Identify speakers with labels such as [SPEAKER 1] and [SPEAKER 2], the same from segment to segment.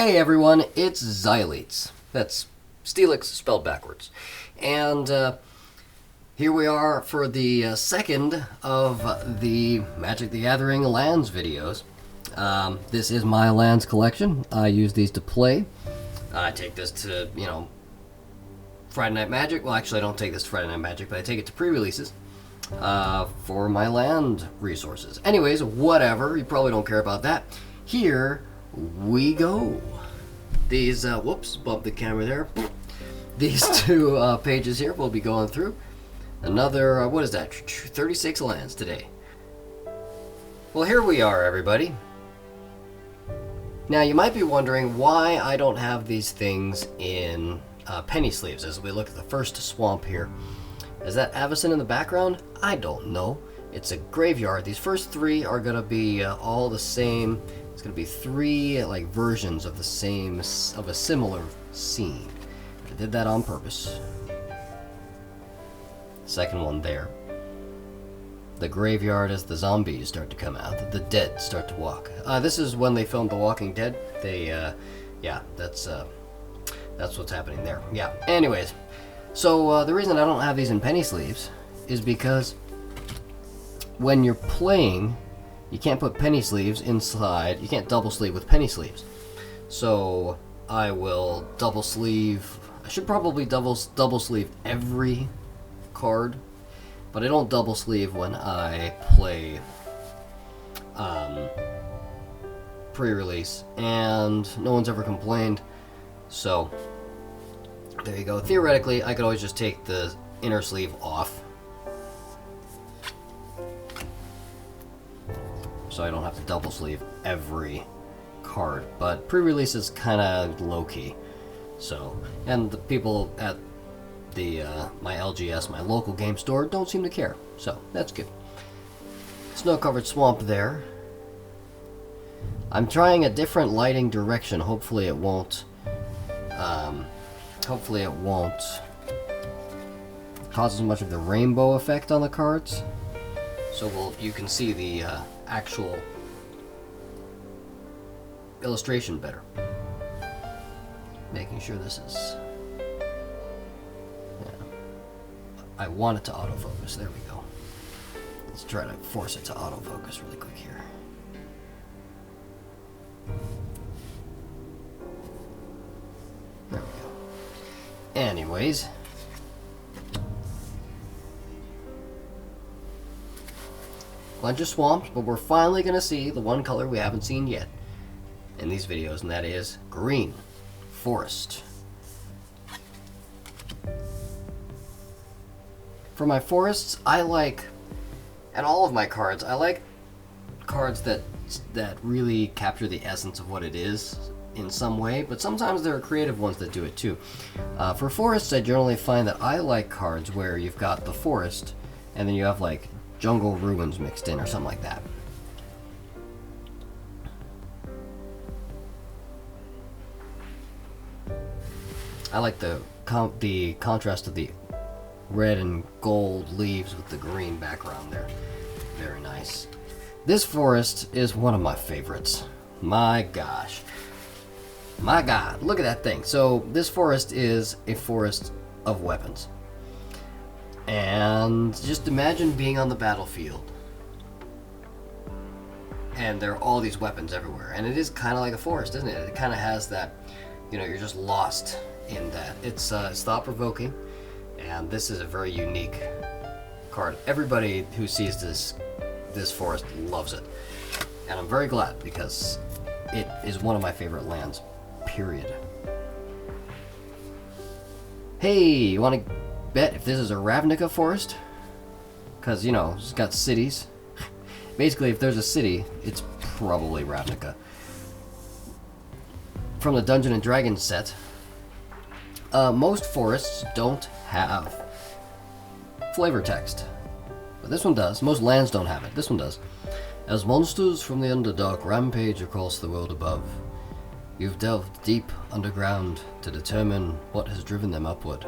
[SPEAKER 1] Hey everyone, it's Xyletes. That's Steelix spelled backwards. And here we are for the second of the Magic the Gathering Lands videos. This is my Lands collection. I use these to play. I take this to, Friday Night Magic. Well, actually, I don't take this to Friday Night Magic, but I take it to pre-releases for my land resources. Anyways, whatever. You probably don't care about that. Here we go. These, whoops, bump the camera there. These two pages here we'll be going through. Another, what is that, 36 lands today. Well, here we are, everybody. Now, you might be wondering why I don't have these things in penny sleeves as we look at the first swamp here. Is that Avacyn in the background? I don't know. It's a graveyard. These first three are going to be all the same. It's going to be three versions of the same, of a similar scene. I did that on purpose. Second one there. The graveyard as the zombies start to come out. The dead start to walk. This is when they filmed The Walking Dead. They, yeah, that's what's happening there. Yeah, anyways. So, the reason I don't have these in penny sleeves is because when you're playing, you can't put penny sleeves inside. You can't double sleeve with penny sleeves. So I will double sleeve. I should probably double sleeve every card, but I don't double sleeve when I play pre-release, and no one's ever complained. So there you go. Theoretically, I could always just take the inner sleeve off, so I don't have to double sleeve every card. But pre-release is kind of low-key. So, and the people at the my LGS, my local game store, don't seem to care. So, that's good. Snow-covered swamp there. I'm trying a different lighting direction. Hopefully it won't cause as much of the rainbow effect on the cards. So you can see the actual illustration better. Making sure this is... Yeah. I want it to autofocus. There we go. Let's try to force it to autofocus really quick here. There we go. Anyways... Bunch of swamps, but we're finally going to see the one color we haven't seen yet in these videos, and that is green forest. For my forests, I like, and all of my cards, I like cards that really capture the essence of what it is in some way, but sometimes there are creative ones that do it too. For forests, I generally find that I like cards where you've got the forest, and then you have jungle ruins mixed in or something like that. I like the contrast of the red and gold leaves with the green background there. Very nice. This forest is one of my favorites. My gosh. My God, look at that thing. So this forest is a forest of weapons. And just imagine being on the battlefield, and there are all these weapons everywhere, and it is kind of like a forest, isn't it? It kind of has that, you're just lost in that. It's thought-provoking, and this is a very unique card. Everybody who sees this forest loves it, and I'm very glad, because it is one of my favorite lands, period. Hey, you want to bet if this is a Ravnica forest? Because, it's got cities. Basically, if there's a city, it's probably Ravnica. From the Dungeons & Dragons set, most forests don't have flavor text. But this one does. Most lands don't have it. This one does. As monsters from the Underdark rampage across the world above, you've delved deep underground to determine what has driven them upward.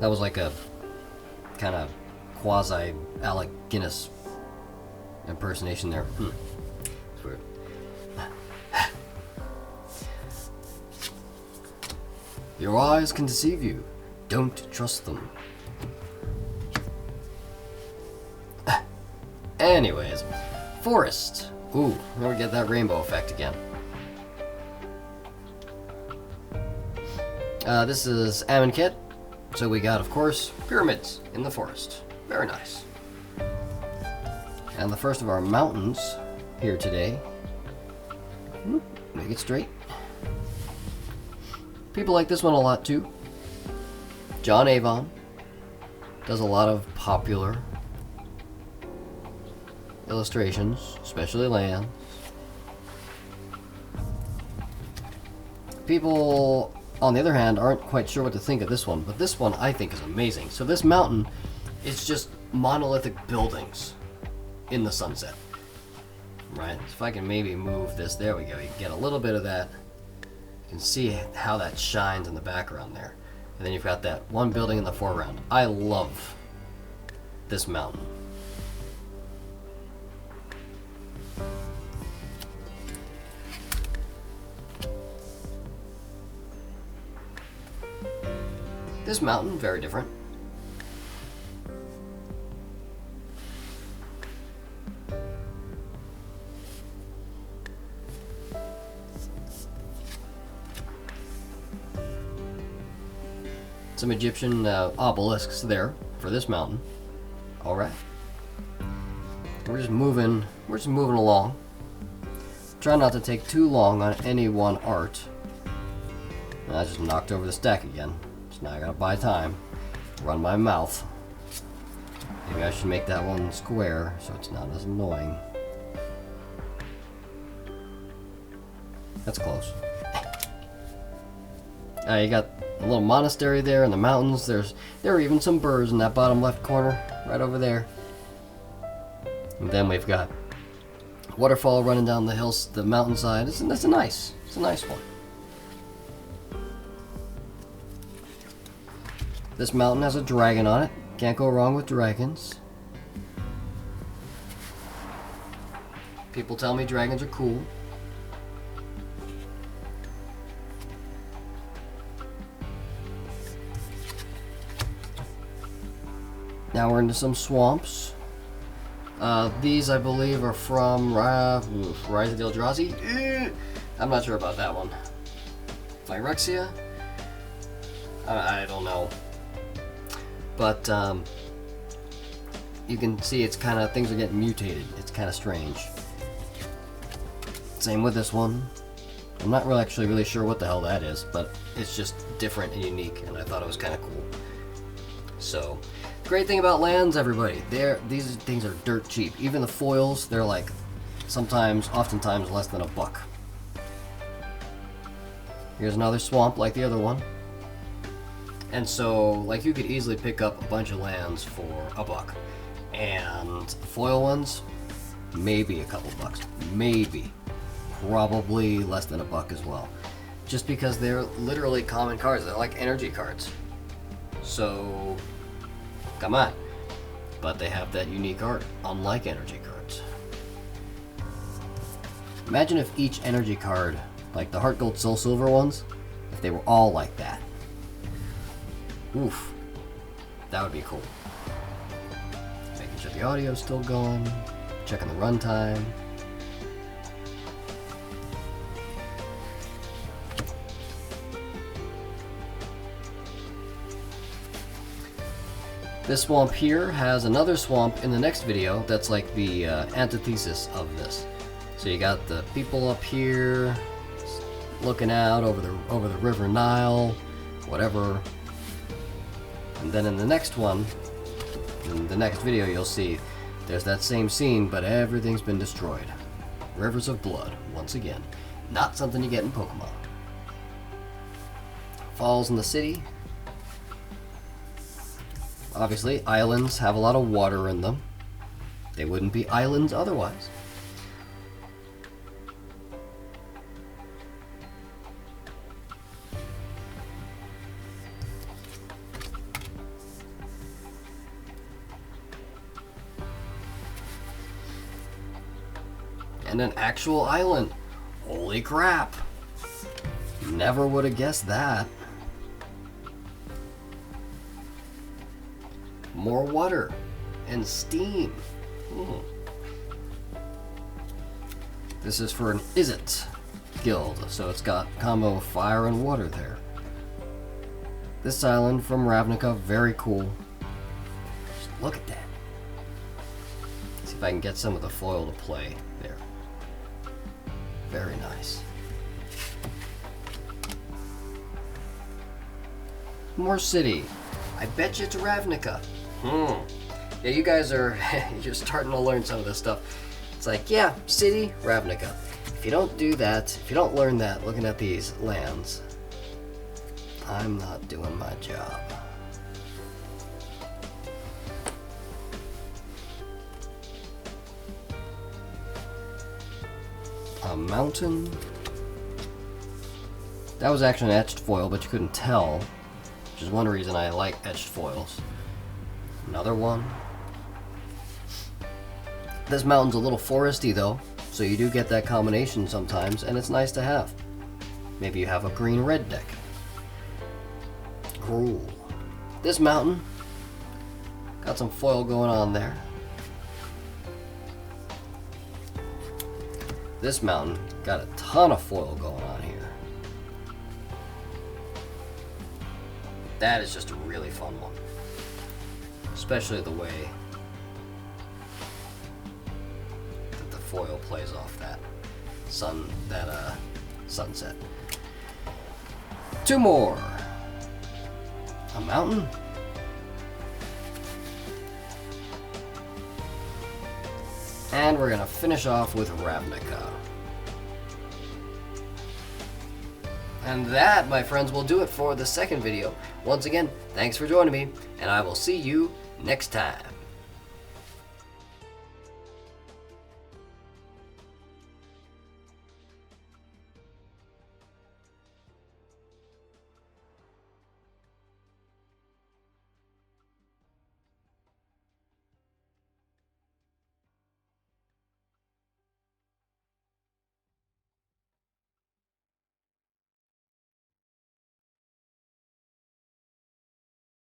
[SPEAKER 1] That was like a kind of quasi Alec Guinness impersonation there. It's weird. Your eyes can deceive you. Don't trust them. Anyways, forest. Ooh, now we get that rainbow effect again. This is Amonkhet. So we got, of course, pyramids in the forest. Very nice. And the first of our mountains here today. Make it straight. People like this one a lot too. John Avon does a lot of popular illustrations, especially lands. People, on the other hand, aren't quite sure what to think of this one, but this one I think is amazing. So this mountain is just monolithic buildings in the sunset. Right? If I can maybe move this, there we go. You can get a little bit of that. You can see how that shines in the background there. And then you've got that one building in the foreground. I love this mountain. This mountain, very different. Some Egyptian obelisks there for this mountain. All right, we're just moving along. Try not to take too long on any one art. I just knocked over the stack again. So now I gotta buy time. Run my mouth. Maybe I should make that one square so it's not as annoying. That's close. You got a little monastery there in the mountains. There are even some birds in that bottom left corner, right over there. And then we've got waterfall running down the hills, the mountainside. It's a nice one. This mountain has a dragon on it. Can't go wrong with dragons. People tell me dragons are cool. Now we're into some swamps. These, I believe, are from Rise of the Eldrazi. I'm not sure about that one. Phyrexia? I don't know. But you can see it's kind of, things are getting mutated. It's kind of strange. Same with this one. I'm not really sure what the hell that is, but it's just different and unique, and I thought it was kind of cool. So, great thing about lands, everybody, these things are dirt cheap. Even the foils, they're like oftentimes less than $1. Here's another swamp like the other one. And so, like, you could easily pick up a bunch of lands for $1. And foil ones, maybe a couple bucks. Maybe. Probably less than $1 as well. Just because they're literally common cards. They're like energy cards. So, come on. But they have that unique art, unlike energy cards. Imagine if each energy card, like the Heart Gold Soul Silver ones, if they were all like that. Oof. That would be cool. Making sure the audio's still going. Checking the runtime. This swamp here has another swamp in the next video that's like the antithesis of this. So you got the people up here looking out over the River Nile, whatever. And then in the next one, in the next video, you'll see there's that same scene, but everything's been destroyed. Rivers of blood, once again. Not something you get in Pokemon. Falls in the city. Obviously, islands have a lot of water in them. They wouldn't be islands otherwise. And an actual island. Holy crap. Never would have guessed that. more water and steam. This is for an Izzet guild, so it's got combo of fire and water there. This island from Ravnica, very cool. Just look at that. See if I can get some of the foil to play there. Very nice. More city. I bet you it's Ravnica. Yeah, you guys are you're starting to learn some of this stuff. It's like, yeah, city, Ravnica. If you don't do that, if you don't learn that looking at these lands, I'm not doing my job. A mountain. That was actually an etched foil, but you couldn't tell, which is one reason I like etched foils. Another one. This mountain's a little foresty though, so you do get that combination sometimes, and it's nice to have. Maybe you have a green-red deck. Cool. This mountain, got some foil going on there. This mountain, got a ton of foil going on here. That is just a really fun one. Especially the way that the foil plays off that sunset. Two more. A mountain. And we're gonna finish off with Ravnica. And that, my friends, will do it for the second video. Once again, thanks for joining me, and I will see you next time.